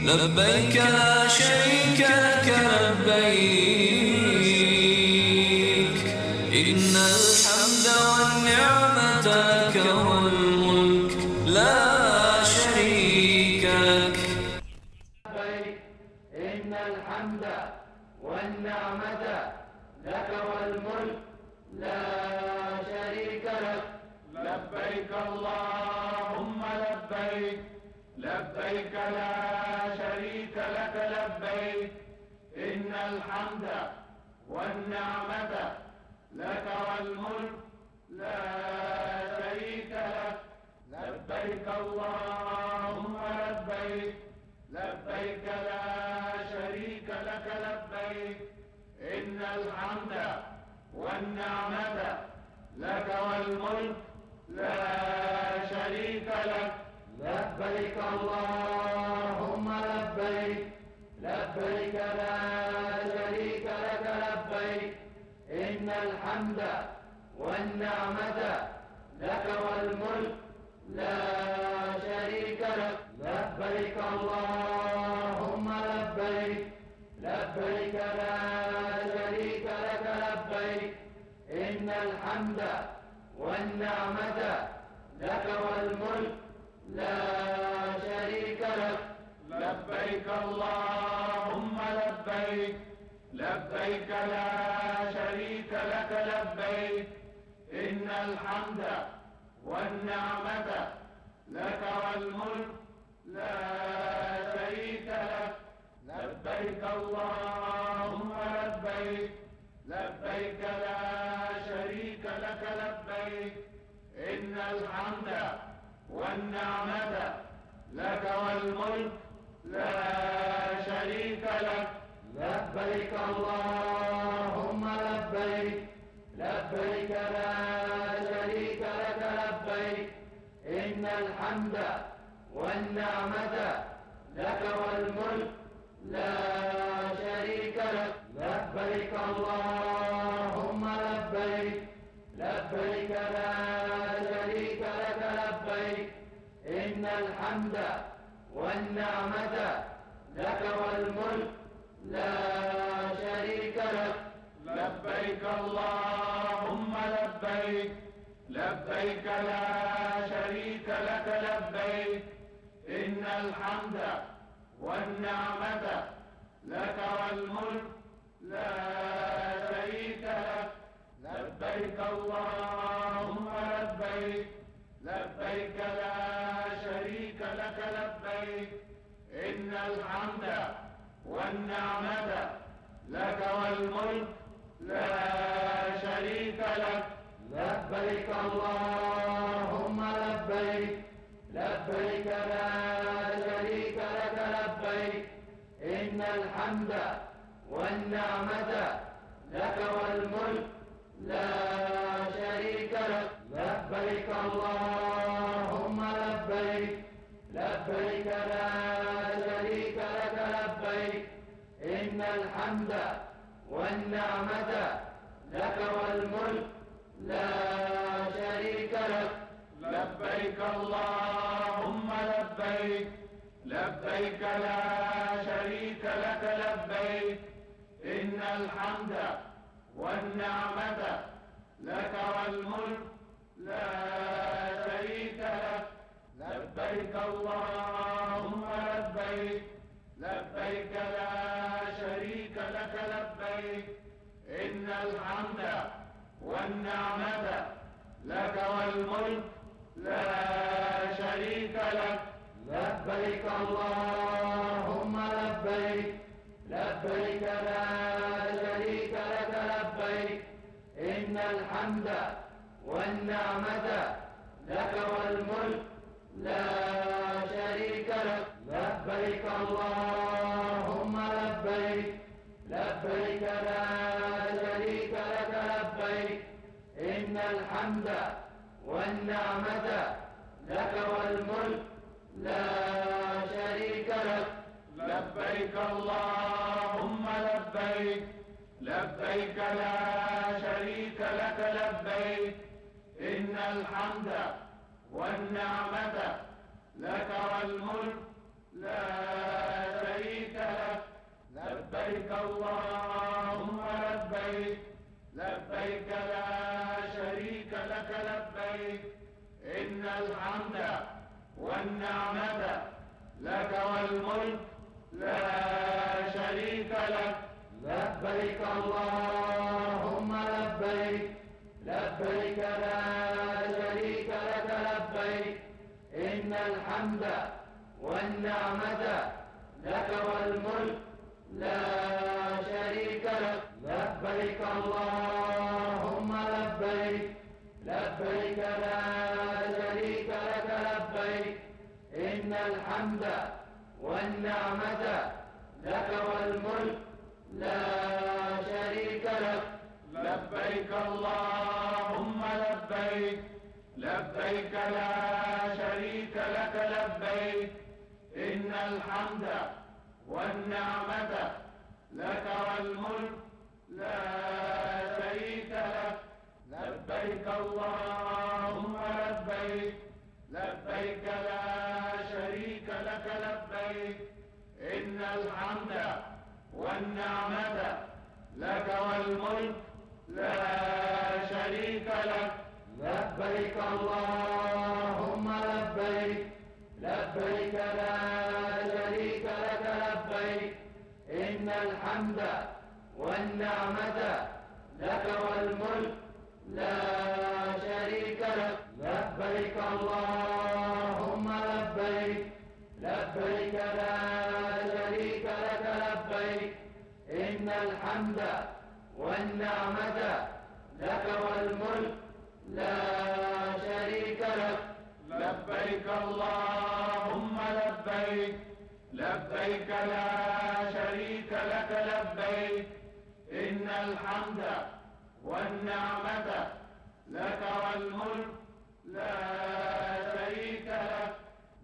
لبيك لا شريك لك لبيك، إن الحمد والنعمة لك والملك لا شريك لك. لبيك إن الحمد والنعمة لك والملك لا شريك لك. لبيك اللهم لبيك، لبيك لا شريك لك لبيك، إن الحمد والنعمة لك والملك لا شريك لك. لبيك اللهم لبيك، لبيك لا شريك لك لبيك، إن الحمد والنعمة لك والملك لا شريك لك. لبيك اللهم لبيك، لبيك لا شريك لك لبيك، إن الحمد والنعمة لك والملك لا شريك لك. لبيك اللهم لبيك، لبيك لا شريك لك لبيك، إن الحمد والنعمة لك والملك لا شريك لك. لبيك اللهم لبيك، لبيك لا شريك لك لبيك، إن الحمد والنعمة لك والملك لا شريك لك. لبيك اللهم لبيك، لبيك لا شريك لك لبيك، إن الحمد والنعمة لك والملك لا شريك لك. لبيك اللهم لبيك، لبيك لا شريك لك لبيك، إن الحمد والنعمة لك والملك لا شريك لك. لبيك اللهم لبيك، لبيك لا شريك لك لبيك، إن الحمد والنعمة لك والملك لا شريك لك. لبيك اللهم لبيك، لبيك لا شريك لك لبيك، إن الحمد والنعمة لك والملك لا شريك لك. لبيك اللهم لبيك، لبيك لا شريك لك لبيك، إن الحمد والنعمة لك والملك لا شريك لك. لبيك اللهم لبيك، لبيك لا شريك لك لبيك، إن الحمد والنعمة لك والملك لا شريك لك. لبيك اللهم لبيك، لبيك لا شريك لك لبيك، إن الحمد والنعمة لك والملك لا شريك لك. لبيك اللهم لبيك، لبيك لا شريك لك لبيك، إن الحمد والنعمة لك والملك لا شريك لك. لبيك اللهم لبيك، لبيك لا شريك لك لبيك، إن الحمد والنعمة لك والملك لا شريك لك. لبيك اللهم لبيك، لبيك لا شريك لك لبيك، إن الحمد والنعمة لك والملك لا شريك لك. لبيك اللهم لبيك، لبيك لا شريك لك لبيك، إن الحمد والنعمة لك والملك لا شريك لك. لبيك اللهم لبيك، لبيك لا شريك لك لبيك، إن الحمد والنعمة لك والملك لا شريك لك. لبيك اللهم لبيك، لبيك لا شريك لك لبيك، إن الحمد والنعمة لك والملك لا شريك لك. لبيك اللهم لبيك، لبيك لا شريك لك لبيك، إن الحمد والنعمة لك والملك لا شريك لك. لبيك اللهم لبيك، لبيك لا شريك لك لبيك، إن الحمد والنعمة لك والملك لا شريك لك. لبيك اللهم لبيك، لبيك لا شريك لك لبيك، إن الحمد والنعمة لك والملك لا شريك لك. لبيك اللهم لبيك، لبيك لا شريك لك لبيك، إن الحمد والنعمة لك والملك لا شريك لك. لبيك اللهم لبيك، لبيك لا شريك لك لبيك، إن الحمد والنعمة لك والملك لا شريك لك. لبيك اللهم لبيك، لبيك لا شريك لك لبيك، إن الحمد والنعمة لك والملك لا شريك لك. لبيك اللهم لبيك، لبيك لا شريك لك لبيك، إن الحمد والنعمة لك والملك لا شريك لك.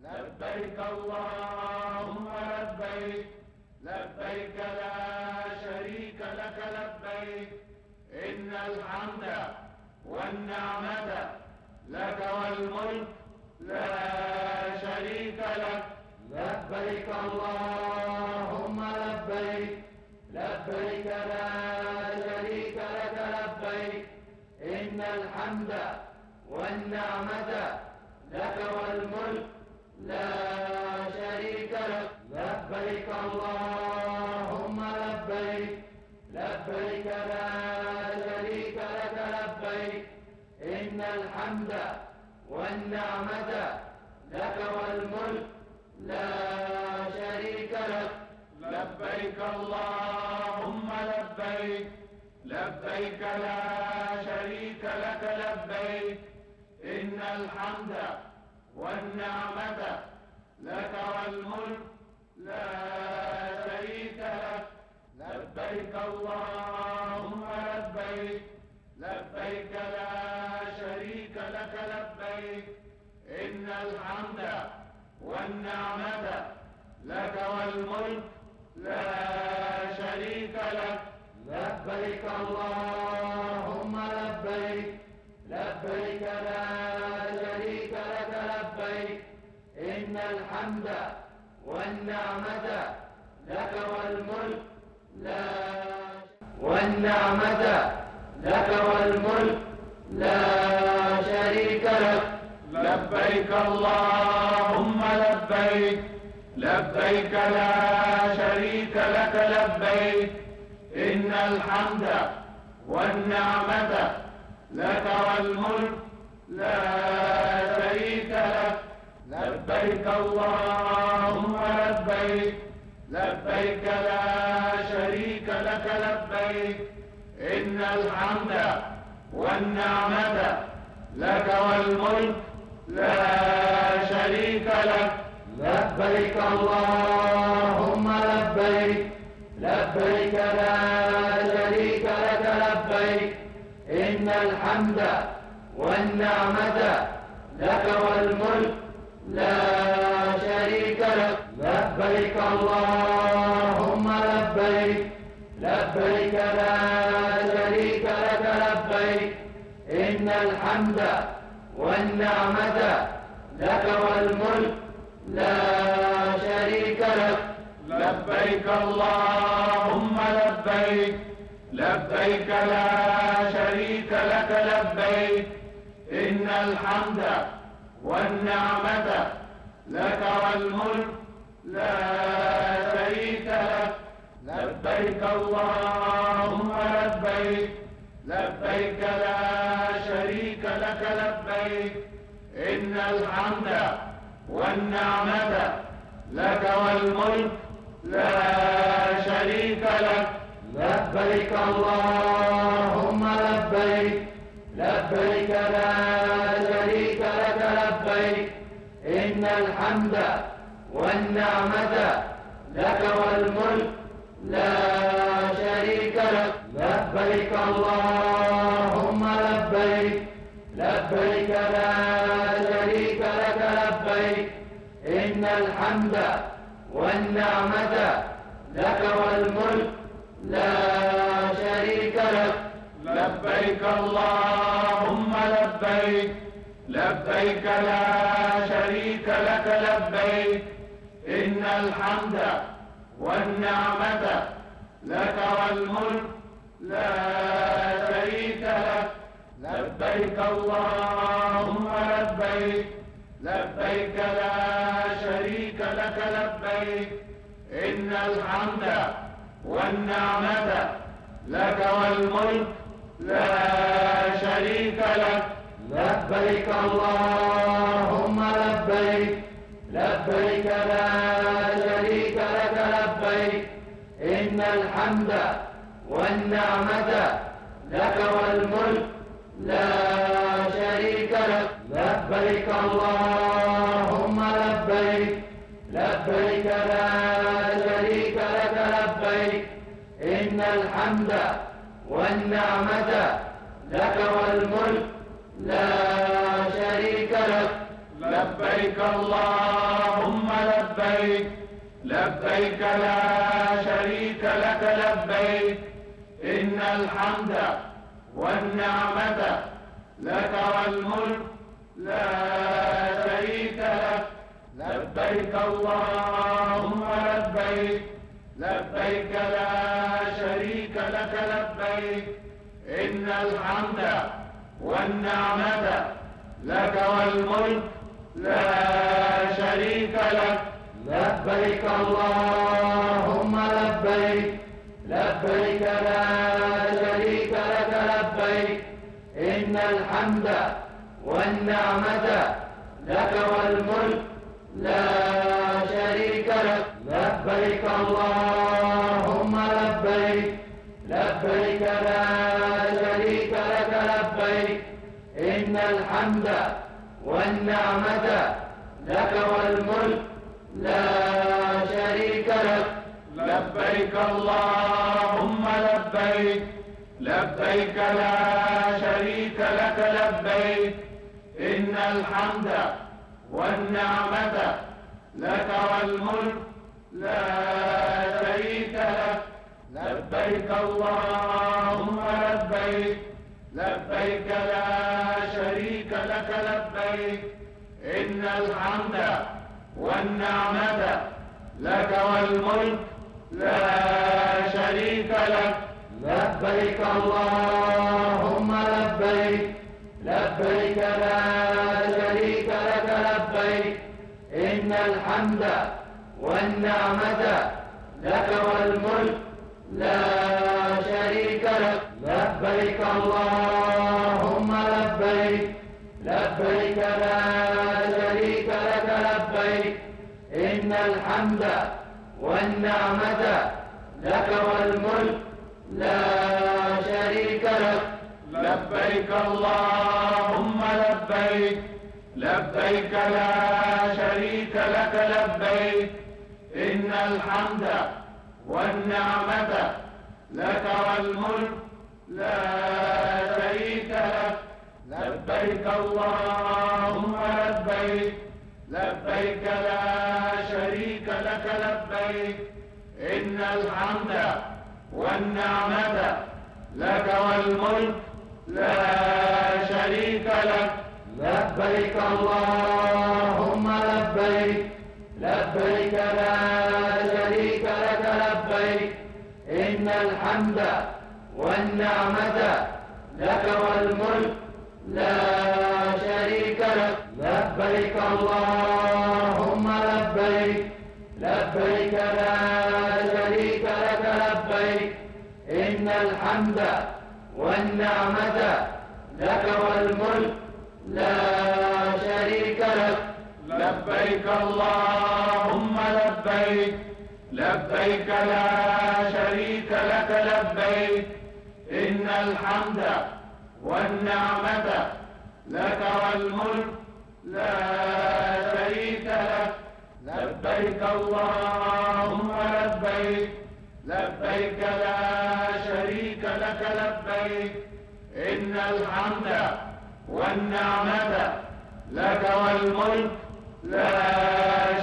لبيك اللهم لبيك، لبيك لا شريك لك لبيك، إن الحمد والنعمة لك والملك لا شريك لك. لبيك اللهم لبيك، لبيك لا شريك لك لبيك، إن الحمد والنعمة لك والملك لا شريك لك. لبيك اللهم لبيك، لبيك لا شريك لك لبيك، إن الحمد والنعمة لك والملك لا شريك لك. لبيك اللهم لبيك، لبيك لا شريك لك لبيك، إن الحمد والنعمة لك والملك لا شريك لك. لبيك اللهم لبيك، لبيك لا شريك لك لبيك، إن الحمد والنعمة لك والملك لا شريك لك. لبيك اللهم لبيك، لبيك لا شريك لك لبيك، إن الحمد والنعمة لك والملك لا والنعمة لك والملك لا شريك لك. لبيك اللهم لبيك، لبيك لا شريك لك لبيك، إن الحمد والنعمة لك والملك لا شريك لك. لبيك اللهم لبيك، لبيك لا شريك لك لبيك، إن الحمد والنعمة لك والملك لا شريك لك. لبيك اللهم لبيك، لبيك لا شريك لك لبيك، إن الحمد والنعمة لك والملك لا شريك لك. لبيك اللهم لبيك، لبيك لا شريك لك لبيك، إن الحمد والنعمة لك والملك لا شريك شريك لك. لبيك اللهم لبيك، لبيك لا شريك لك لبيك، إن الحمد والنعمة لك والملك لا شريك لك. لبيك اللهم لبيك، لبيك لا شريك لك لبيك، إن الحمد والنعمة لك والملك لا شريك لك. لبيك اللهم لبيك، لبيك لا شريك لك لبيك، إن الحمد والنعمة لك والملك لا شريك لك. لبيك اللهم لبيك، لبيك لا شريك لك لبيك، إن الحمد والنعمة لك والملك لا شريك لك. لبيك اللهم لبيك، لبيك لا شريك لك لبيك، إن الحمد والنعمة لك والملك لا شريك لك. لبيك اللهم لبيك، لبيك لا شريك لك لبيك، إن الحمد والنعمة لك والملك لا شريك لك. لبيك اللهم لبيك، لبيك لا شريك لك لبيك، إن الحمد والنعمة لك والملك لا شريك لك. لبيك اللهم لبيك، لبيك لا شريك لك لبيك، إن الحمد والنعمة لك والملك لا شريك لك. لبيك اللهم لبيك، لبيك لا شريك لك لبيك، إن الحمد والنعمة لك والملك لا شريك لك. لبيك اللهم لبيك، لبيك لا شريك لك لبيك، إن الحمد والنعمة لك والملك لا شريك لك. لبيك اللهم لبيك، لبيك لا شريك لك لبيك، إن الحمد والنعمة لك والملك لا شريك لك. لبيك اللهم لبيك، لبيك لا شريك لك لبيك، إن الحمد والنعمة لك والملك لا شريك لك. لبيك اللهم لبيك، لبيك لا شريك لك لبيك، إن الحمد والنعمة لك والملك لا شريك لك. لبيك اللهم لبيك، لبيك لا شريك لك لبيك، إن الحمد والنعمة لك والملك لا شريك لك. لبيك اللهم لبيك، لبيك لا شريك لك لبيك، إن الحمد والنعمة لك والملك لا شريك لك. لبيك اللهم لبيك، لبيك لا شريك لك لبيك، إن الحمد والنعمة لك والملك لا شريك لك. لبيك اللهم لبيك، لبيك لا شريك لك لبيك، إن الحمد والنعمة لك والملك لا شريك لك. لبيك اللهم لبيك، لبيك لا شريك لك لبيك، إن الحمد والنعمة لك والملك لا شريك لك. لبيك اللهم لبيك، لبيك لا والنعمة لك والملك لا شريك لك. لبيك اللهم لبيك لبيك لا شريك لك لبيك إن الحمد والنعمة لك والملك لا شريك لك. لبيك اللهم لبيك لبيك لا شريك لك لبيك إن الحمد والنعمة لك والملك لا شريك لك. لبيك اللهم لبيك لبيك لا شريك لك لبيك إن الحمد والنعمة لك والملك لا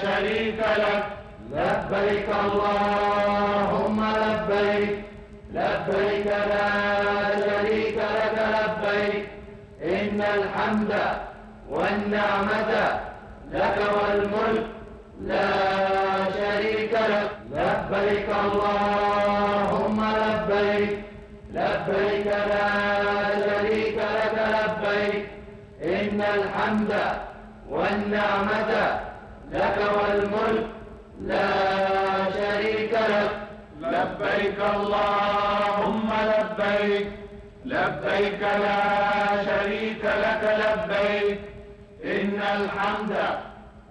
شريك لك. لبيك اللهم لبيك لبيك لا شريك لك لبيك إن الحمد والنعمة لك والملك لا شريك لك. لبيك اللهم لبيك لبيك لا شريك لك لبيك إن الحمد والنعمة لك والملك لا شريك لك. لبيك اللهم لبيك لبيك لا شريك لك لبيك إن الحمد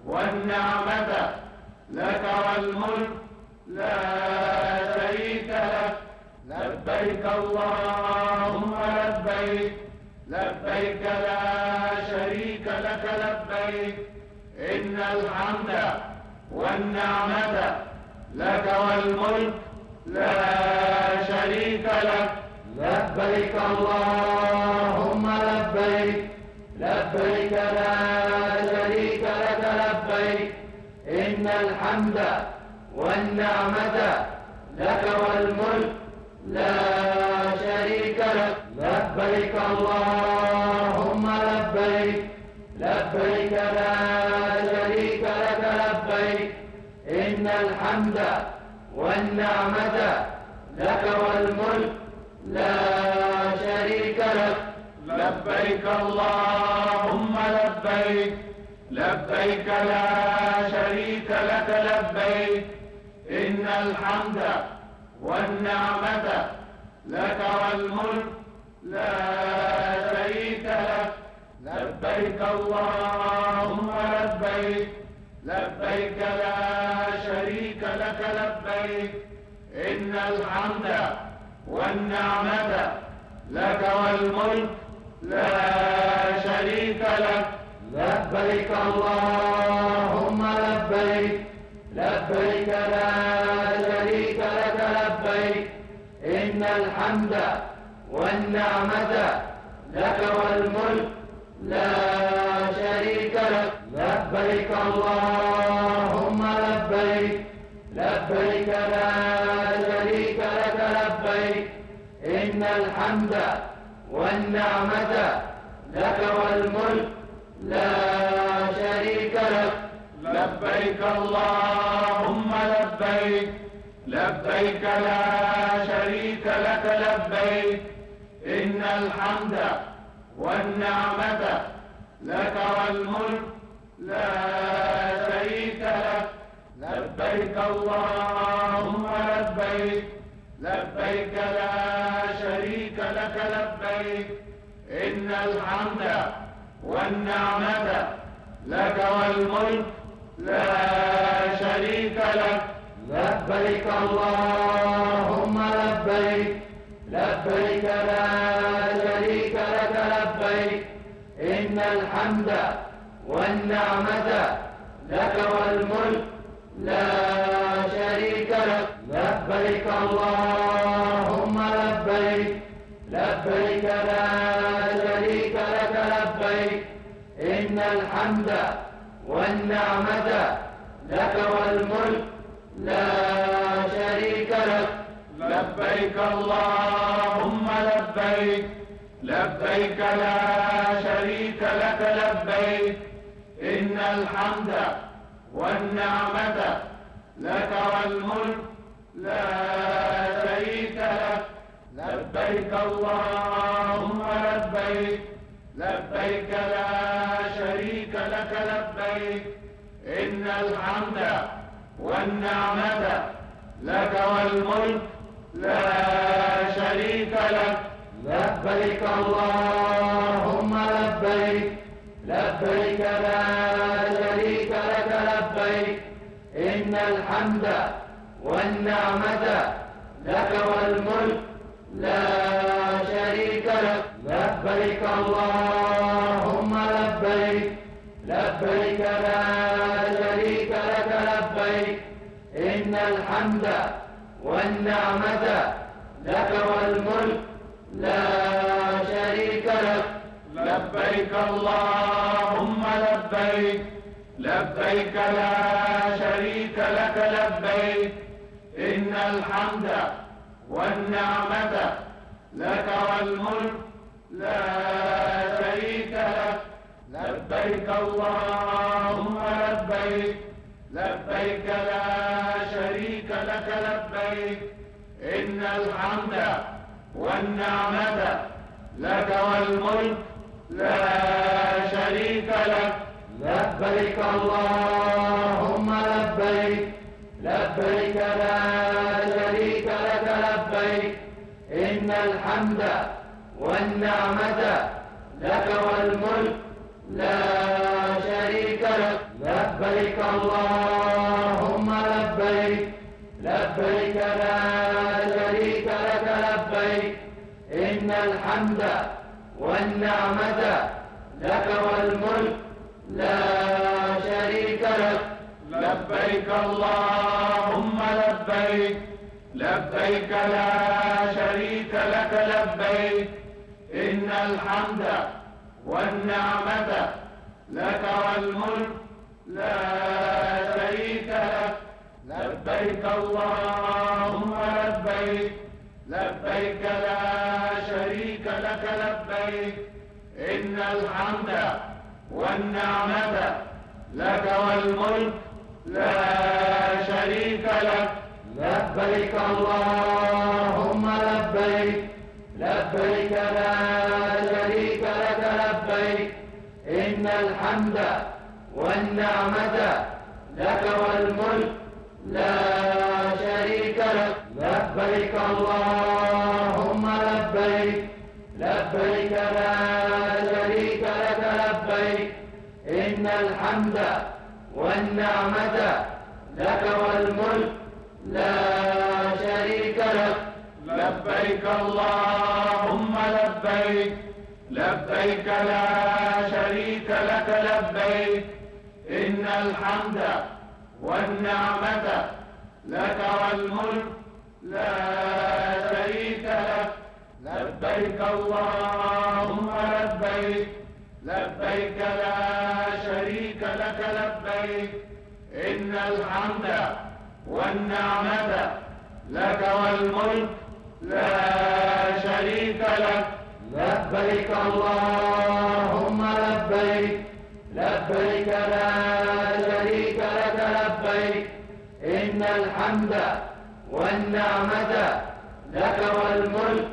والنعمة لك والملك لا شريك لك. لبيك اللهم لبيك لبيك لا شريك لك لبيك إن الحمد والنعمة لك والملك لا شريك لك. لبيك اللهم لبيك لبيك لا شريك لك لبيك إن الحمد والنعمة لك والملك لا شريك لك. لبيك اللهم لبيك لبيك لا شريك لك لبيك إن الحمد والنعمة لك والملك لا شريك لك. لبيك اللهم لبيك لبيك لا شريك لك لبيك إن الحمد والنعمة لك والملك لا شريك لك. لبيك اللهم لبيك لبيك لا شريك لك لبيك إن الحمد والنعمة لك والملك لا شريك لك. لبيك اللهم لبيك لبيك لا شريك لك لبيك إن الحمد والنعمة لك والملك لا شريك لك. لبيك اللهم لبيك لبيك لا شريك لك لبيك إن الحمد والنعمة لك والملك لا شريك لك. لبيك اللهم لبيك لبيك لا شريك لك لبيك إن الحمد والنعمة لك والملك لا شريك لك. لبيك اللهم لبيك لبيك لا شريك لك لبيك إن الحمد والنعمة لك والملك لا شريك لك. لبيك اللهم لبيك لبيك لا شريك لك لبيك إن الحمد والنعمة لك والملك لا شريك لك. لبيك اللهم لبيك لبيك لا شريك لك لبيك إن الحمد والنعمة لك والملك لا شريك لك. لبيك اللهم لبيك لبيك لا شريك لك لبيك إن الحمد والنعمة لك والملك لا شريك لك. لبيك اللهم لبيك لبيك لا شريك لك لبيك إن الحمد والنعمة لك والملك لا شريك لك لبيك اللهم لبيك لبيك لا شريك لك لبيك إن الحمد والنعمة لك والملك لا شريك لك لبيك اللهم لبيك لبيك لا شريك لك لبيك إن الحمد والنعمة لك والملك لا شريك لك لبيك اللهم لبيك لبيك لا شريك لك لبيك إن الحمد والنعمة لك والملك لا شريك لك لبيك اللهم لبيك لبيك لا شريك لك لبيك إن الحمد والنعمة لك والملك لا شريك لك لبيك اللهم لبيك لبيك لا شريك لك لبيك إن الحمد والنعمة لك والملك لا شريك لك لبيك اللهم لبيك لبيك لا شريك لك لبيك إن الحمد والنعمة لك والملك لا شريك لك لبيك اللهم لبيك لبيك لا شريك لك لبيك إن الحمد والنعمة لك والملك لا شريك لك لبيك اللهم لبيك لبيك لا شريك لك لبيك إن الحمد والنعمة لك والملك لا شريك لك لبيك اللهم لبيك لبيك لا شريك لك لبيك إن الحمد والنعمة لك والملك لا شريك لك لبيك اللهم لبيك لبيك لا شريك لك لبيك إن الحمد والنعمة لك والملك لا شريك لك لبيك اللهم لبيك لبيك لا شريك لك لبيك إن الحمد والنعمة لك والملك لا شريك لك لبيك اللهم لبيك لبيك لا شريك لك لبيك إن الحمد والنعمة لك والملك لا شريك لك لبيك اللهم لبيك لبيك لا شريك لك لبيك إن الحمد والنعمة لك والملك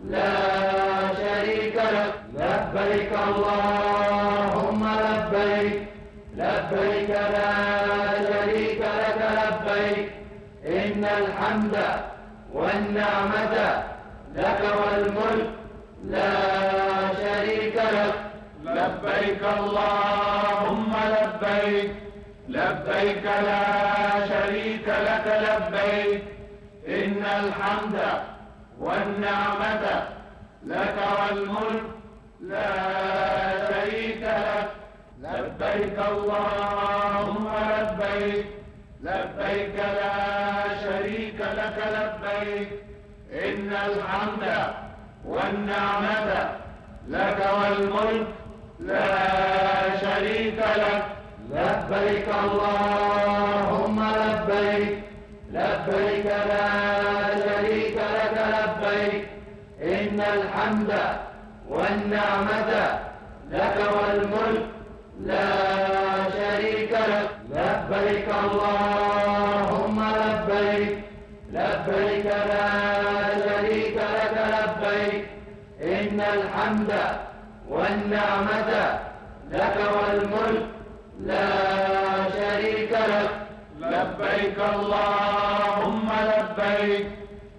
لا شريك لك لبيك اللهم لبيك لبيك لا شريك لك لبيك إن الحمد والنعمة لك والملك لا شريك لك لبيك اللهم لبيك لبيك لا شريك لك لبيك إن الحمد والنعمة لك والملك لا شريك لك لبيك اللهم لبيك لبيك لا شريك لك لبيك إن الحمد والنعمة لك والملك لا شريك لك لبيك اللهم لبيك لبيك لا شريك لك لبيك إن الحمد والنعمة لك والملك لا شريك لك لبيك اللهم لبيك لبيك لا شريك لك لبيك لبيك إن الحمد والنعمة لك والملك لا شريك لك. لبيك اللهم لبيك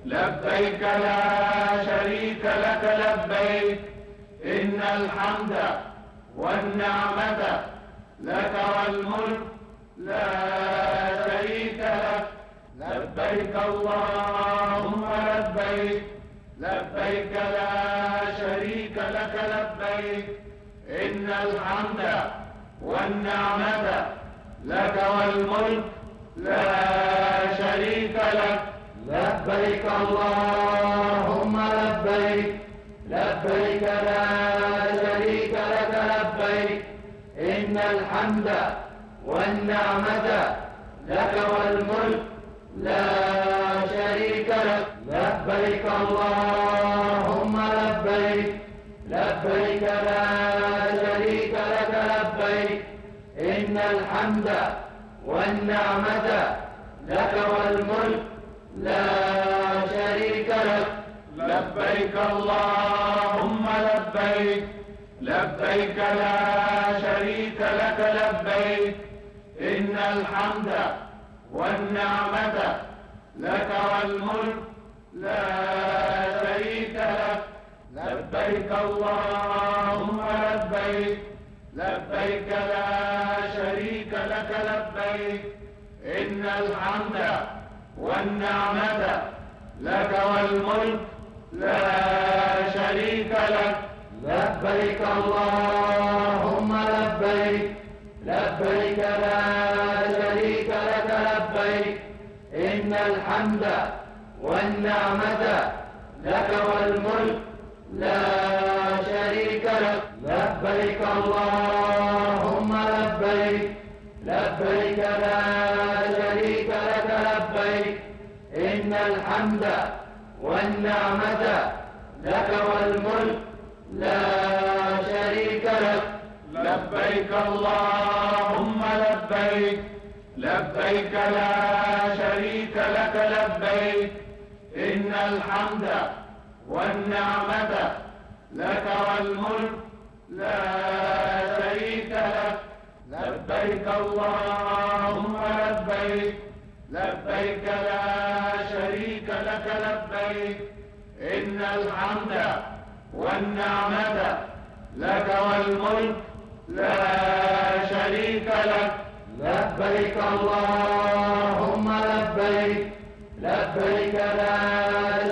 لبيك لا شريك لك لبيك إن الحمد والنعمة لك والملك لا شريك لك. لبيك اللهم لبيك لبيك لا شريك لك لبيك إن الحمد والنعمة لك والملك لا شريك لك. لبيك اللهم لبيك لبيك لا شريك لك لبيك إن الحمد والنعمة لك والملك لا شريك لك. لبيك اللهم لبيك لبيك لا شريك لك لبيك إن الحمد والنعمة لك والملك لا شريك لك. لبيك اللهم لبيك لبيك لا شريك لك لبيك إن الحمد والنعمة لك والملك لا شريك لك. لبيك اللهم لبيك لبيك لا شريك لك لبيك إن الحمد والنعمة لك والملك لا شريك لك. لبيك اللهم لبيك لبيك لا شريك لك لبيك إن الحمد والنعمة لك والملك لا شريك لك. لبيك اللهم لبيك لبيك لا شريك لك لبيك إن الحمد والنعمة لك والملك لا شريك لك. لبيك اللهم لبيك لبيك لا شريك لك لبيك إن الحمد والنعمة لك والملك لا شريك لك. لبيك اللهم لبيك لبيك لا شريك لك لبيك إن الحمد والنعمة لك والملك لا شريك لك. لبيك اللهم لبيك لبيك لا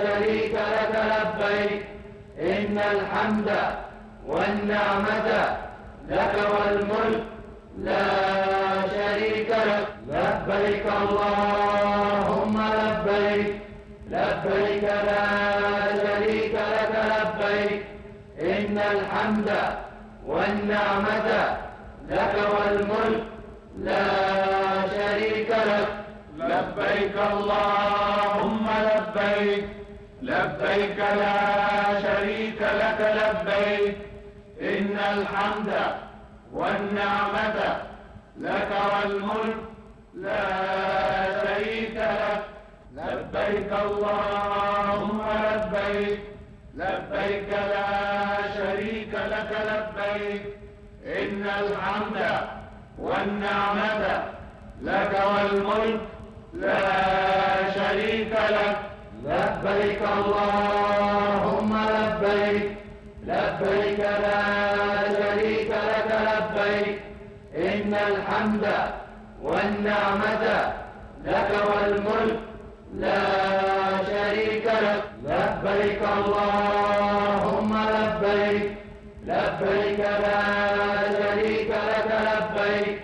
شريك لك لبيك إن الحمد والنعمة لك والملك لا شريك لك. لبيك اللهم لبيك لبيك لا شريك لك لبيك إن الحمد والنعمة لك والملك لا شريك لك. لبيك اللهم لبيك لبيك لا شريك لك لبيك إن الحمد والنعمة لك والملك لا شريك لك. لبيك اللهم لبيك لبيك لا شريك لك لبيك إن الحمد والنعمة لك والملك لا شريك لك. لبيك اللهم لبيك لبيك لا شريك لك لبيك إن الحمد والنعمة لك والملك لا شريك لك. لبيك اللهم لبيك لبيك لا شريك لك لبيك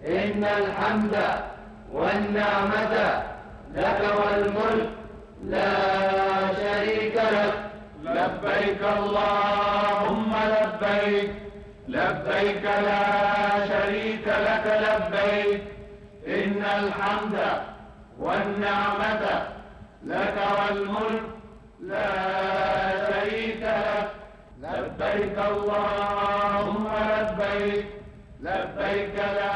إن الحمد والنعمة لك والملك لا شريك لك. لبيك اللهم لبيك لبيك لا شريك لك لبيك إن الحمد والنعمة لك والملك لا شريك لك. لبيك اللهم لبيك لبيك لا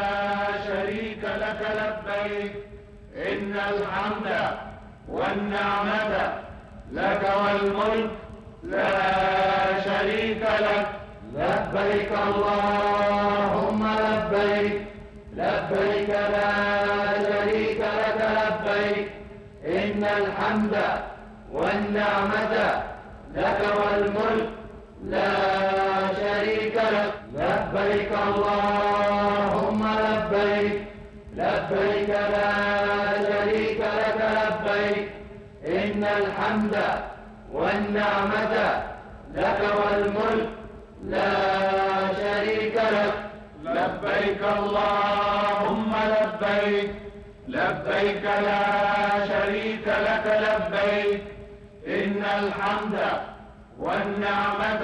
شريك لك لبيك إن الحمد والنعمة لك والملك لا شريك لك. لبيك اللهم لبيك، لبيك لا شريك لك لبيك، إن الحمد والنعمة لك والملك لا شريك لك. لبيك اللهم لبيك، لبيك لا شريك لك لبيك، إن الحمد والنعمة لك والملك لا شريك لك. لبيك اللهم لبيك، لبيك لا شريك لك لبيك، إن الحمد والنعمة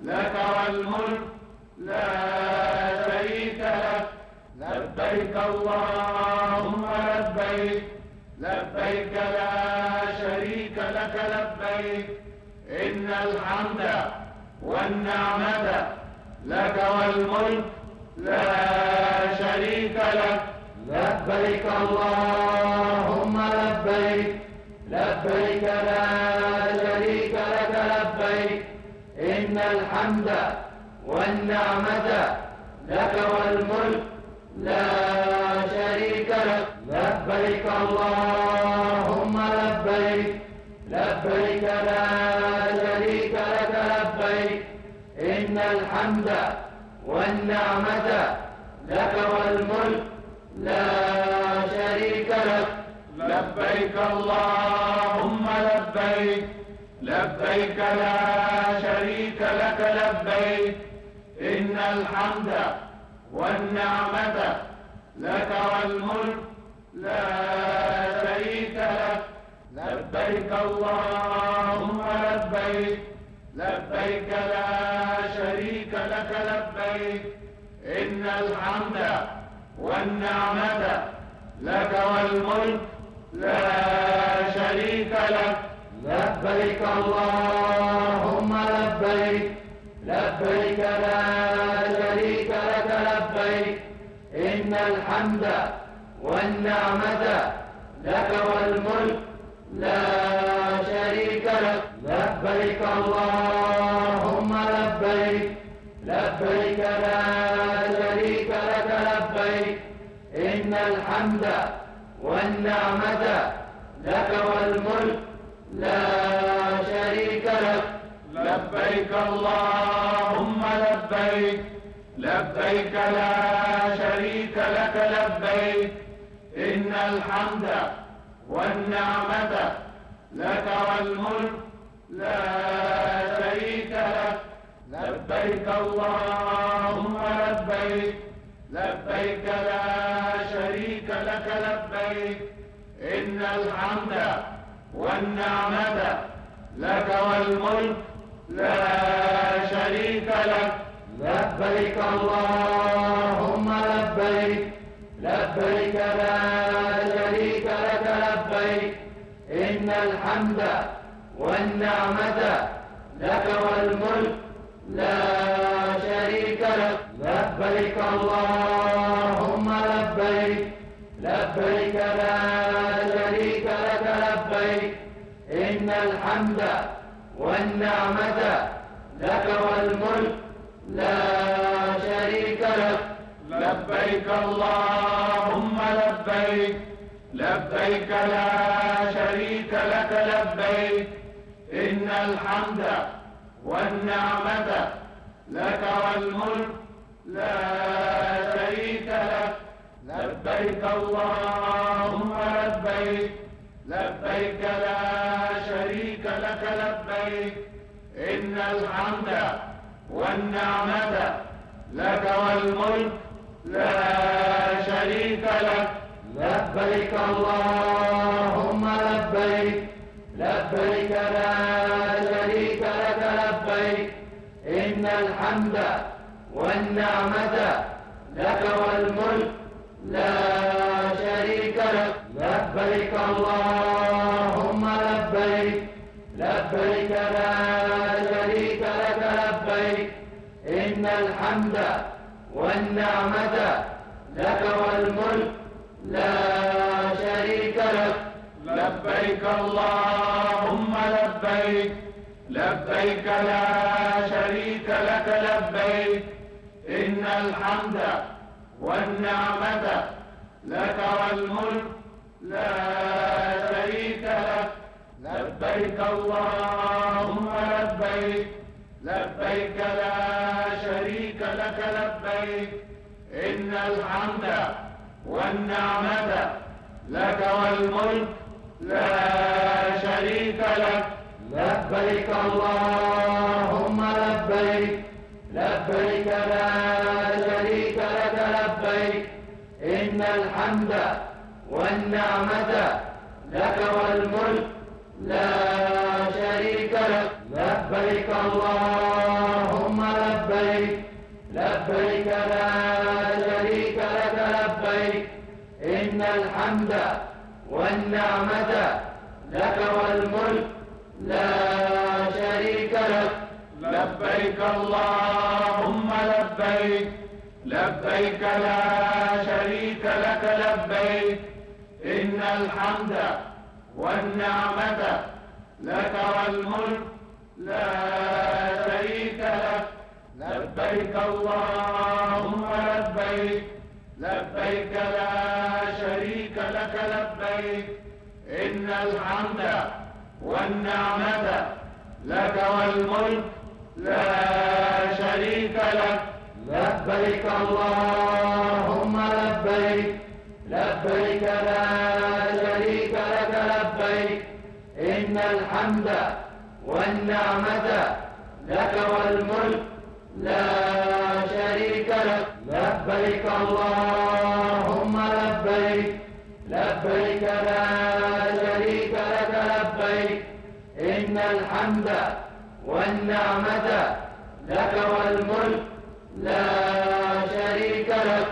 لك والملك لا شريك لك. لبيك اللهم لبيك، لبيك لا شريك لك لبيك، إن الحمد والنعمة لك والملك لا شريك لك. لبيك اللهم لبيك، لبيك لا شريك لك لبيك، إن الحمد والنعمة لك والملك لا شريك لك. لبيك اللهم لبيك، لبيك لا شريك لك لبيك، إن الحمد والنعمة لك والملك لا شريك لك. لبيك اللهم لبيك، لبيك لا شريك لك لبيك، إن الحمد والنعمة لك والملك لا شريك لك. لبيك اللهم لبيك، لبيك لا شريك لك لبيك، إن الحمد والنعمة لك والملك لا شريك لك. لبيك اللهم لبيك، لبيك لا شريك لك لبيك، إن الحمد والنعمة لك والملك لا شريك لك. لبيك اللهم لبيك، لبيك لا شريك لك لبيك، إن الحمد والنعمة لك والملك لا شريك لك. لبيك اللهم لبيك، لبيك لا شريك لك لبيك، إن الحمد والنعمة لك والملك لا شريك لك. لبيك اللهم لبيك، لبيك لا شريك لك لبيك، إن الحمد والنعمة لك والملك لا شريك لك. لبيك اللهم لبيك، لبيك لا شريك لك لبيك، إن الحمد والنعمة لك والملك لا شريك لك. لبيك اللهم لبيك، لبيك لا شريك لك لبيك، إن الحمد والنعمة لك والملك لا شريك لك. لبيك اللهم لبيك، لبيك لا شريك لك لبيك، إن الحمد والنعمة لك والملك لا شريك لك. لبيك اللهم لبيك، لبيك لا شريك لك لبيك، إن الحمد والنعمة لك والملك لا شريك لك. لبيك اللهم لبيك، لبيك لا شريك لك لبيك، إن الحمد والنعمة لك والملك لا شريك لك. لبيك اللهم لبيك، لبيك لا شريك لك لبيك، إن الحمد والنعمة لك والملك لا شريك لك. لبيك اللهم لبيك، لبيك لا شريك لك لبيك إن الحمد والنعمة لك والملك لا شريك لك لبيك اللهم لبيك لبيك لا شريك لك لبيك إن الحمد والنعمة لك والملك لا شريك لك لبيك اللهم لبيك لبيك لا شريك لك لبيك إن الحمد والنعمة لك والملك لا شريك لك لبيك اللهم لبيك لبيك لا شريك لك لبيك إن الحمد والنعمة لك والملك لا شريك لك لبيك اللهم لبيك لبيك لا شريك لك لبيك إن الحمد والنعمة لك والملك لا شريك لك لبيك اللهم لبيك لبيك لا شريك لك لبيك إن الحمد والنعمة لك والملك لا شريك لك لبيك اللهم لبيك لبيك لا شريك لك لبيك إن الحمد والنعمة لك والملك لا شريك لك لبيك اللهم لبيك لبيك لا شريك لك لبيك إن الحمد والنعمة لك والملك لا شريك لك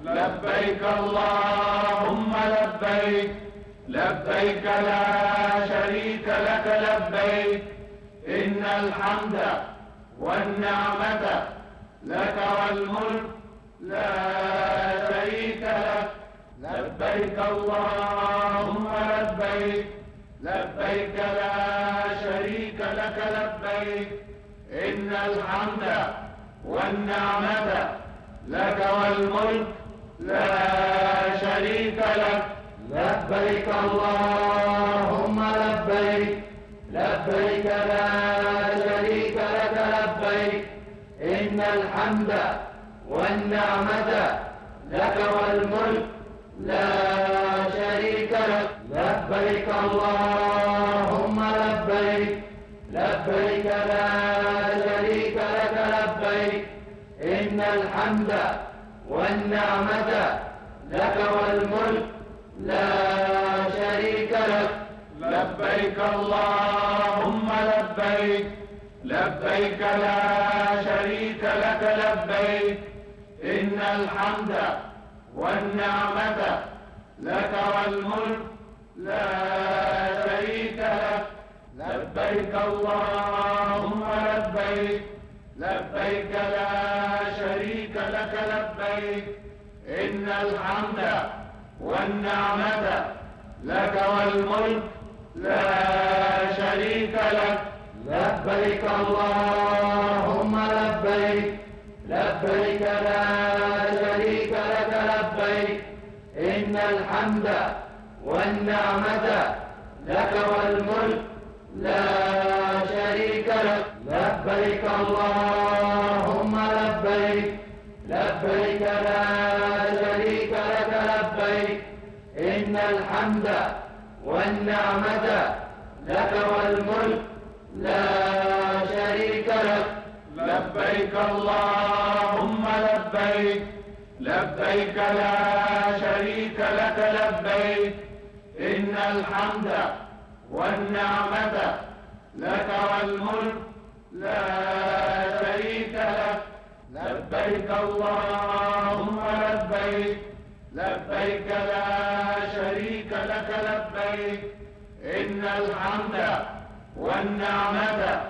لبيك اللهم لبيك لبيك لا شريك لك لبيك إن الحمد والنعمة لك والملك لا شريك لك لبيك اللهم لبيك لبيك لا شريك لك لبيك إن الحمد والنعمة لك والملك لا شريك لك لبيك اللهم لبيك لبيك لا شريك لك لبيك إن الحمد والنعمة لك والملك لا شريك لك لبيك اللهم لبيك لبيك لا شريك لك لبيك إن الحمد والنعمة لك والملك لا شريك لك لبيك اللهم لبيك لبيك لا شريك لك لبيك إن الحمد والنعمة لك والملك لا شريك لك لبيك اللهم لبيك لبيك لا شريك لك لبيك إن الحمد والنعمة لك والملك لا شريك لك لبيك اللهم لبيك لبيك لا شريك لك لبيك إن الحمد والنعمة لك والملك لا شريك لك لبيك اللهم لبيك لبيك لا شريك لك لبيك إن الحمد والنعمة لك والملك لا شريك لك لبيك اللهم لبيك لبيك لا شريك لك لبيك إن الحمد والنعمة لك والملك لا شريك لك لبيك اللهم لبيك لبيك لا شريك لك لبيك إن الحمد والنعمة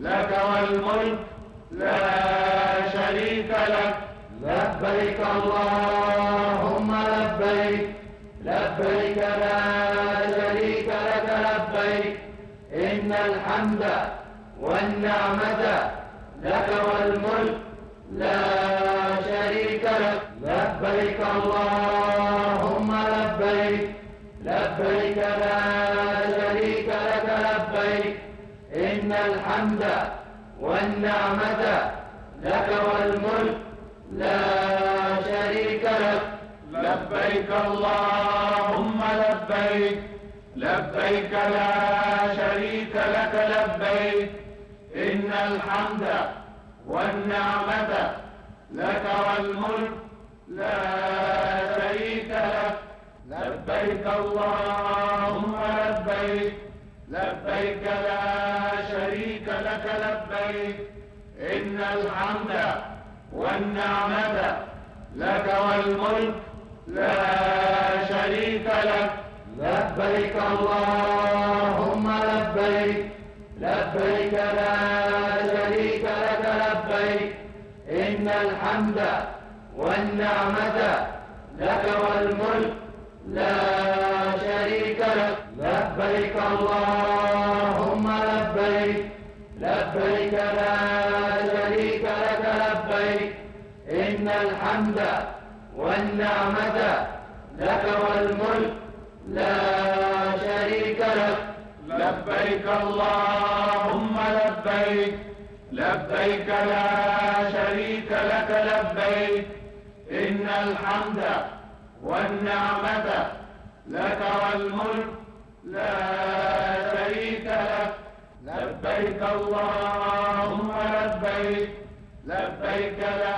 لك والملك لا شريك لك لبيك اللهم لبيك لبيك لا شريك لك لبيك إن الحمد والنعمة لك والملك لا شريك لك. لبيك اللهم لبيك، لبيك لا شريك لك لبيك، إن الحمد والنعمة لك والملك لا شريك لك. لبيك اللهم لبيك، لبيك لا شريك لك لبيك، إن الحمد والنعمة لك والملك لا شريك لك. لبيك اللهم لبيك، لبيك لا شريك لك لبيك، إن الحمد والنعمة لك والملك لا شريك لك. لبيك اللهم لبيك، لبيك لا شريك لك لبيك، إن الحمد والنعمة لك والملك لا شريك لك. لبيك اللهم لبيك، لبيك لا شريك لك لبيك، إن الحمد والنعمة لك والملك لا شريك لك. لبيك اللهم لبيك، لبيك لا شريك لك لبيك، إن الحمد والنعمة لك والملك لا شريك لك. لبيك اللهم لبيك، لبيك لا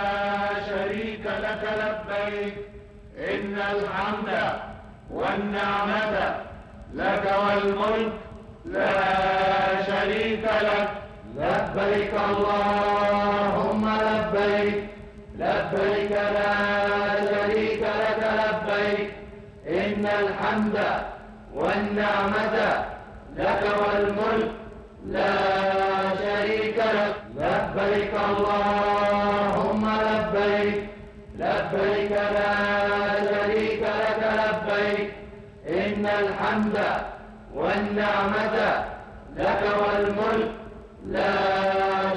شريك لك لبيك، إن الحمد والنعمة لك والملك لا شريك لك. لبيك اللهم لبيك، لبيك لا شريك لك لبيك، إن الحمد والنعمة لك والملك لا شريك لك. لبيك اللهم لبيك، لبيك لا شريك لك لبيك، إن الحمد والنعمة لك والملك لا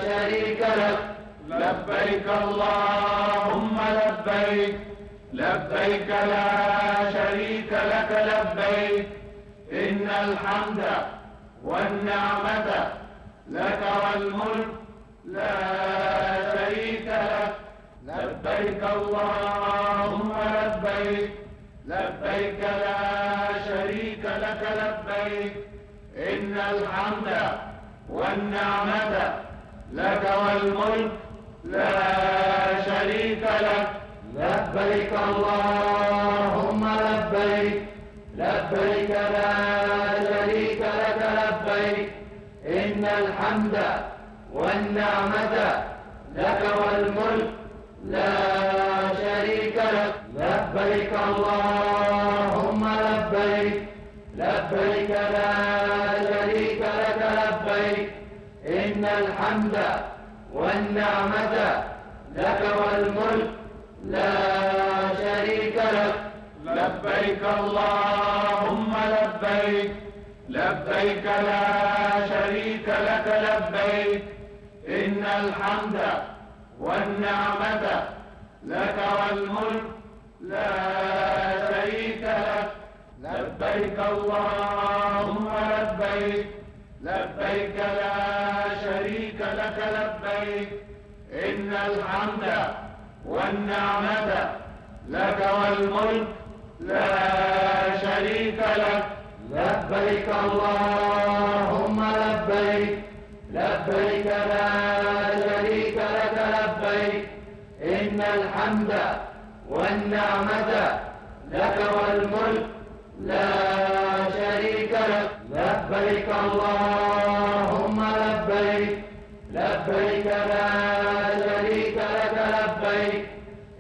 شريك لك. لبيك اللهم لبيك، لبيك لا شريك لك لبيك، إن الحمد والنعمة لك والملك لا شريك لك. لبيك اللهم لبيك، لبيك لا شريك لك لبيك، إن الحمد والنعمة لك والملك لا شريك لك. لبيك اللهم لبيك، لبيك لا شريك لك لبيك، إن الحمد والنعمة لك والملك لا شريك لك. لبيك اللهم لبيك، لبيك لا شريك لك لبيك، إن الحمد والنعمة لك والملك لا شريك لك. لبيك اللهم لبيك، لبيك لا شريك لك لبيك، إن الحمد والنعمة لك والملك لا شريك لك. لبيك اللهم لبيك، لبيك لا شريك لك لبيك، إن الحمد والنعمة لك والملك لا شريك لك. لبيك اللهم لبيك، لبيك لا شريك لك لبيك، إن الحمد والنعمة لك والملك لا شريك لك. لبيك اللهم لبيك، لبيك لا شريك لك لبيك،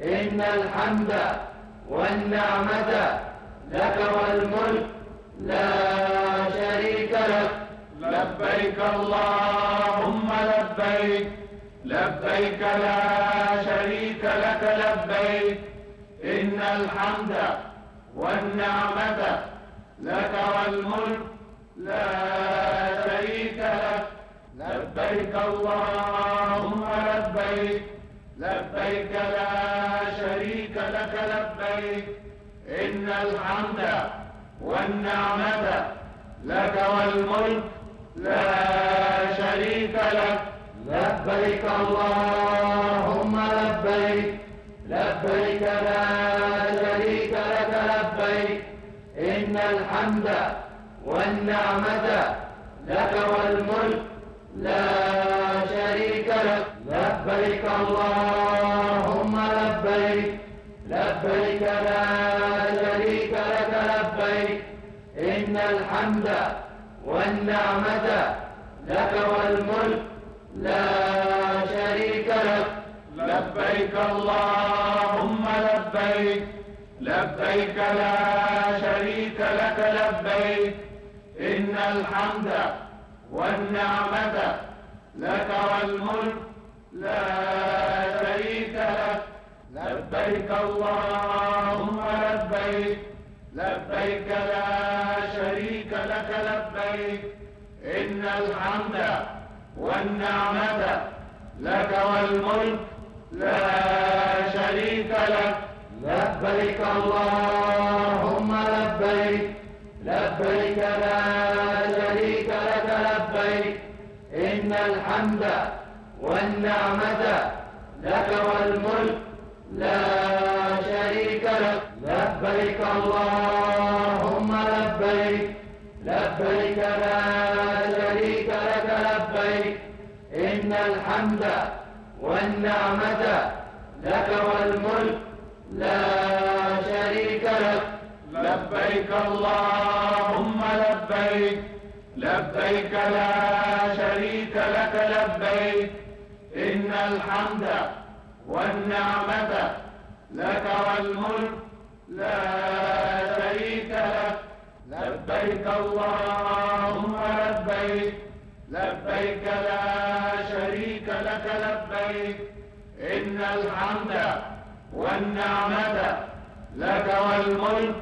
إن الحمد والنعمة لك والملك لا شريك لك. لبيك اللهم لبيك، لبيك لا شريك لك لبيك، إن الحمد والنعمة لك والملك لا شريك لك. لبيك اللهم لبيك لبيك لا شريك لك لبيك إن الحمد والنعمة لك والملك لا شريك لك. لبيك اللهم لبيك لبيك لا شريك لك لبيك إن الحمد والنعمة لك والملك لا شريك لك. لبيك اللهم لبيك لبيك لا شريك لك لبيك إن الحمد والنعمة لك والملك لا شريك لك. لبيك اللهم لبيك لبيك لا شريك لك لبيك إن الحمد والنعمة لك والملك لا شريك لك. لبيك اللهم لبيك لبيك لا شريك لك لبيك إن الحمد والنعمة لك والملك لا شريك لك. لبيك اللهم لبيك لبيك لا شريك لك لبيك إن الحمد والنعمة لك والملك لا شريك لك. لبيك اللهم لبيك لبيك لا شريك لك لبيك إن الحمد والنعمة لك والملك لا شريك لك. لبيك اللهم لبيك لبيك لا شريك لك لبيك إن الحمد والنعمة لك والملك لا شريك لك. لبيك اللهم لبيك لبيك لا شريك لك لبيك إن الحمد والنعمة لك والملك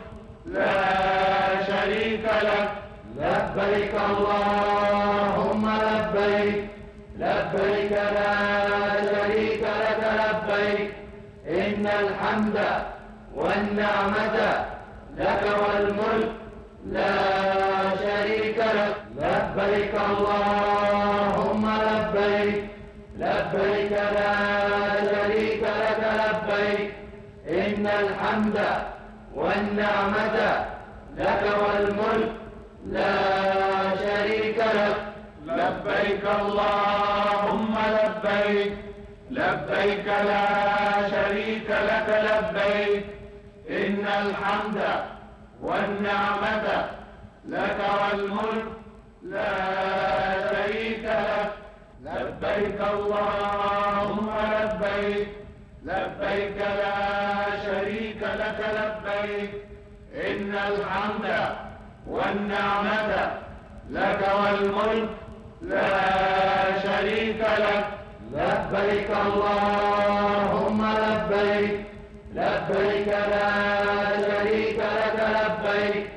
لا شريك لك. لبيك اللهم لبيك لبيك لا شريك لك لبيك إن الحمد والنعمة لك والملك لا شريك لك. لبيك اللهم لبيك لبيك لا شريك لك لبيك إن الحمد والنعمة لك والملك لا شريك لك. لبيك اللهم لبيك لبيك لا شريك لك لبيك إن الحمد والنعمة لك والملك لا شريك لك. لبيك اللهم لبيك لبيك لا شريك لك لبيك إن الحمد والنعمة لك والملك لا شريك لك. لبيك اللهم لبيك لبيك لا شريك لك لبيك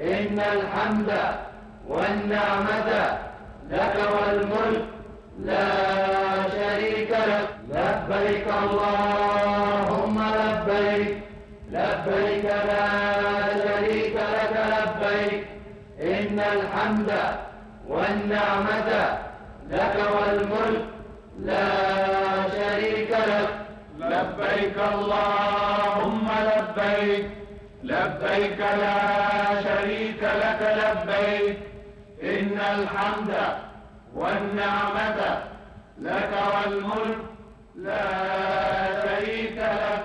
إن الحمد والنعمة لك والملك لا شريك لك. لبيك اللهم لبيك لبيك لا شريك لك لبيك إن الحمد والنعمة لك والملك لا شريك لك. لبيك اللهم لبيك لبيك لا شريك لك لبيك إن الحمد والنعمة لك والملك لا شريك لك.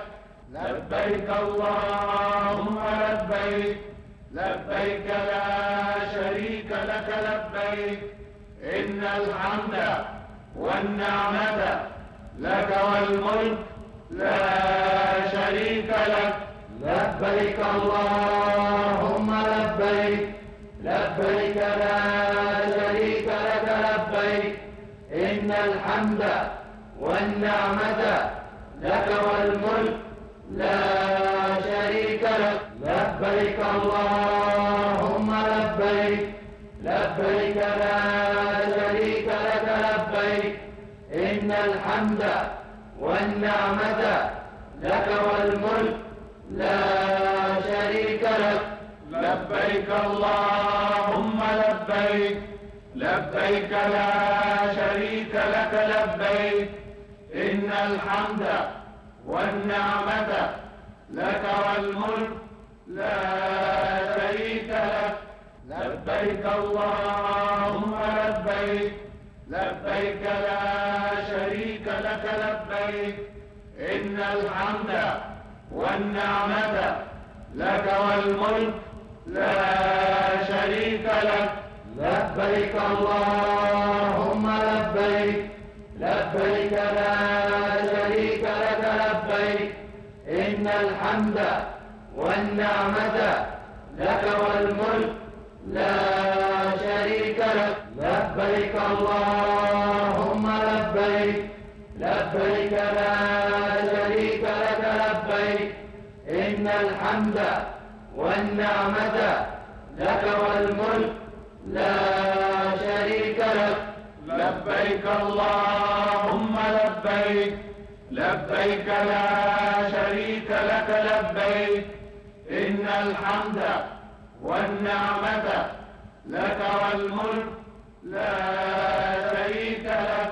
لبيك اللهم لبيك لبيك لا شريك لك لبيك إن الحمد والنعمة لك والملك لا شريك لك. لبيك اللهم لبيك لبيك لا شريك لك لبيك إن الحمد والنعمة لك والملك لا شريك لك. لبيك اللهم لبيك لبيك لا شريك لك إن الحمد والنعمة لك والملك لا شريك لك. لبيك اللهم لبيك، لبيك لا شريك لك لبيك، إن الحمد والنعمة لك والملك لا شريك لك. لبيك اللهم لبيك، لبيك لا شريك لك لبيك، إن الحمد والنعمة لك والملك لا شريك لك. لبيك اللهم لبيك، لبيك لا شريك لك لبيك، إن الحمد والنعمة لك والملك لا شريك لك. لبيك اللهم لبيك، لبيك لا شريك لك لبيك، إن الحمد والنعمة لك والملك لا شريك لك. لبيك اللهم لبيك، لبيك لا شريك لك لبيك، إن الحمد والنعمة لك والملك لا شريك لك.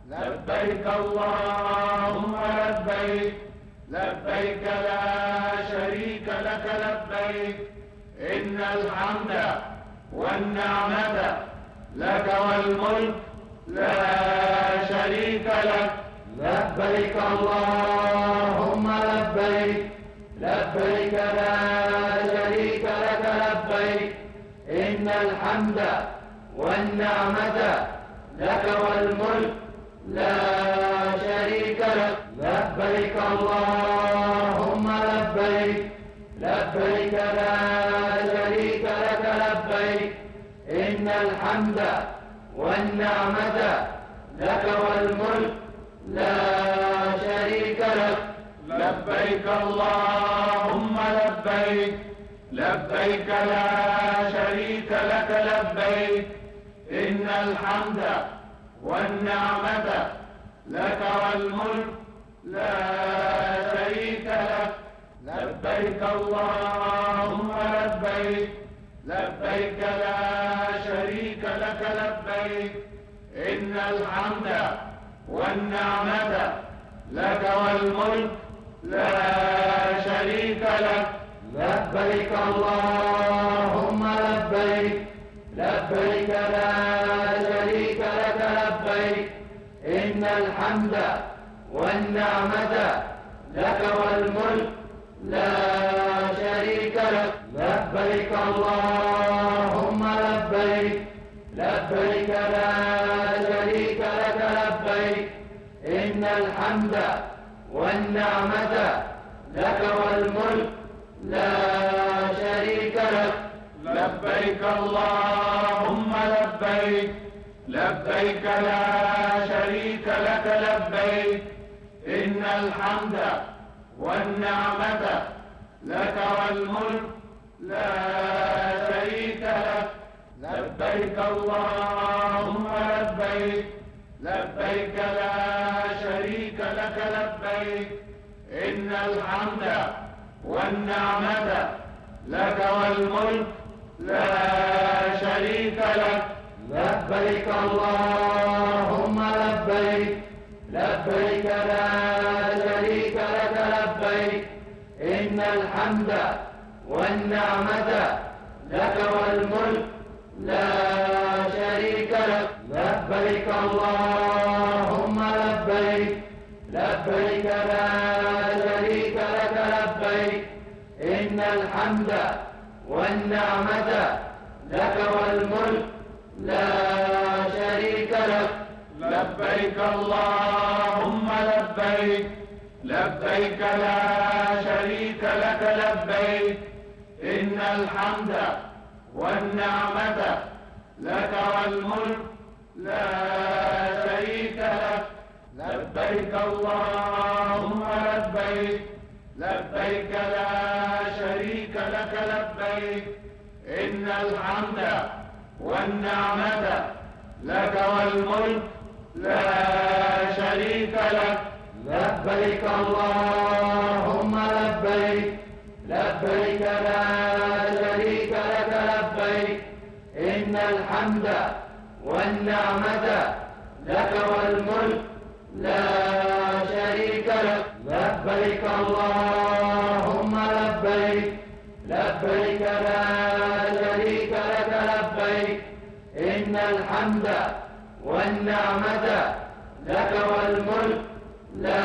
لبيك اللهم لبيك، لبيك لا شريك لك لبيك، إن الحمد والنعمة لك والملك لا شريك لك. لبيك اللهم لبيك، لبيك لا شريك لك لبيك، إن الحمد والنعمة لك والملك لا شريك لك. لبيك اللهم لبيك، لبيك لا شريك لك لبيك، إن الحمد والنعمة لك والملك لا شريك لك. لبيك اللهم لبيك، لبيك لا شريك لك لبيك، إن الحمد والنعمة لك والملك لا شريك لك. لبيك اللهم لبيك، لبيك لا شريك لك لبيك، إن الحمد والنعمة لك والملك لا شريك لك. لبيك اللهم لبيك، لبيك لا شريك لك لبيك، إن الحمد والنعمة لك والملك لا شريك لك. لبيك اللهم لبيك، لبيك لا شريك لك لبيك، إن الحمد والنعمة لك والملك لا شريك لك. لبيك اللهم لبيك، لبيك لا شريك لك لبيك، إن الحمد والنعمة لك والملك لا شريك لك. لبيك اللهم لبيك، لبيك لا شريك لك لبيك، إن الحمد والنعمة لك والملك لا شريك لك. لبيك اللهم لبيك، لبيك لا شريك لك لبيك، إن الحمد والنعمة لك والملك لا شريك لك. لبيك اللهم لبيك، لبيك لا شريك لك لبيك، إن الحمد والنعمة لك والملك لا شريك لك. لبيك اللهم لبيك، لبيك لا شريك لك لبيك، إن الحمد والنعمة لك والملك لا شريك لك. لبيك اللهم لبيك، لبيك لا شريك لك لبيك، إن الحمد والنعمة لك والملك لا شريك لك. لبيك اللهم لبيك، لبيك لا شريك لك لبيك، إن الحمد والنعمة لك والملك لا شريك لك. لبيك اللهم لبيك، لبيك لا شريك لك لبيك، إن الحمد والنعمة لك والملك لا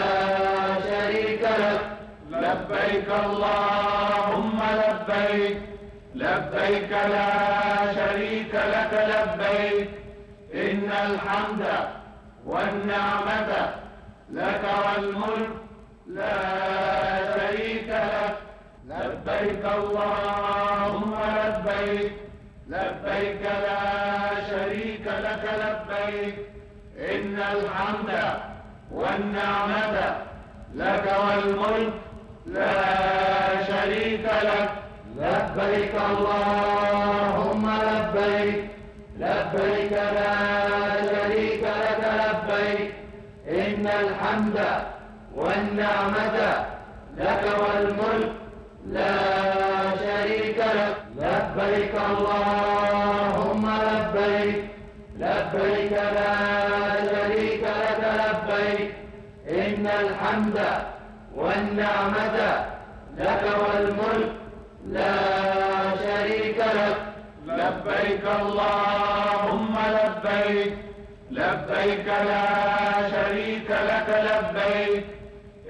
شريك لك. لبيك اللهم لبيك، لبيك لا شريك لك لبيك، إن الحمد والنعمة لك والملك لا شريك لك. لبيك اللهم لبيك، لبيك لا شريك لك لبيك، إن الحمد والنعمة لك والملك لا شريك لك. لبيك اللهم لبيك، لبيك لا شريك لك لبيك، إن الحمد والنعمة لك والملك لا شريك لك. لبيك اللهم لبيك، لبيك لا شريك لك لبيك، إن الحمد والنعمة لك والملك لا شريك لك. لبيك اللهم لبيك، لبيك لا شريك لك لبيك،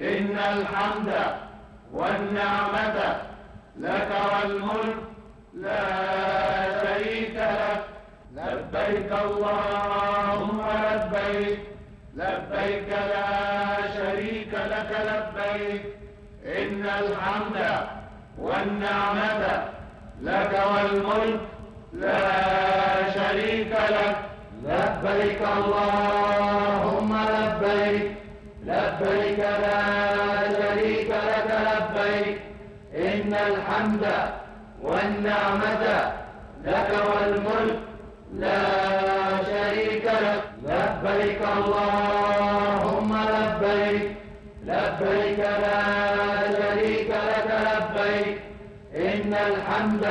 إن الحمد والنعمة لك والملك لا شريك لك. لبيك اللهم لبيك، لبيك لا شريك لك لبيك، إن الحمد والنعمة لك والملك لا شريك لك. لبيك اللهم لبيك، لبيك لا شريك لك لبيك، إن الحمد والنعمة لك والملك لا شريك لك. لبيك اللهم لبيك، لبيك لا شريك لك لبيك، إن الحمد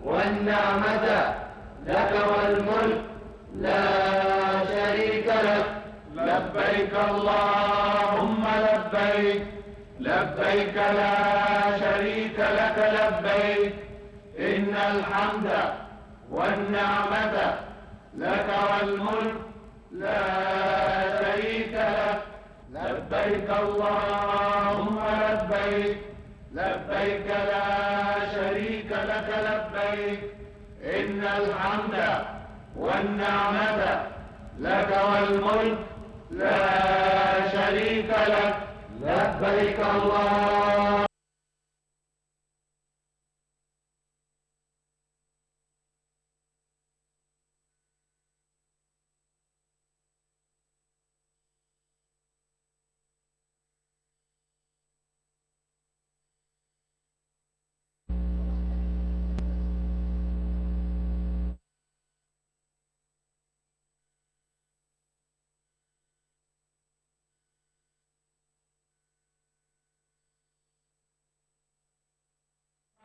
والنعمة لك والملك لا شريك لك. لبيك اللهم لبيك، لبيك لا شريك لك لبيك، إن الحمد والنعمة لك والملك لا شريك لك. لبيك اللهم لبيك، لبيك لا شريك لك لبيك، إن الحمد والنعمة لك والملك لا شريك لك. لبيك الله.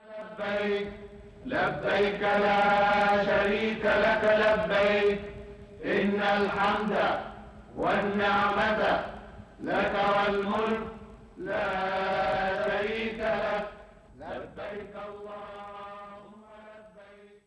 لبيك، لبيك لا شريك لك لبيك، إن الحمد والنعمة لك والملك لا شريك لك. لبيك اللهم لبيك.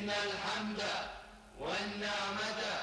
إن الحمد والنعمة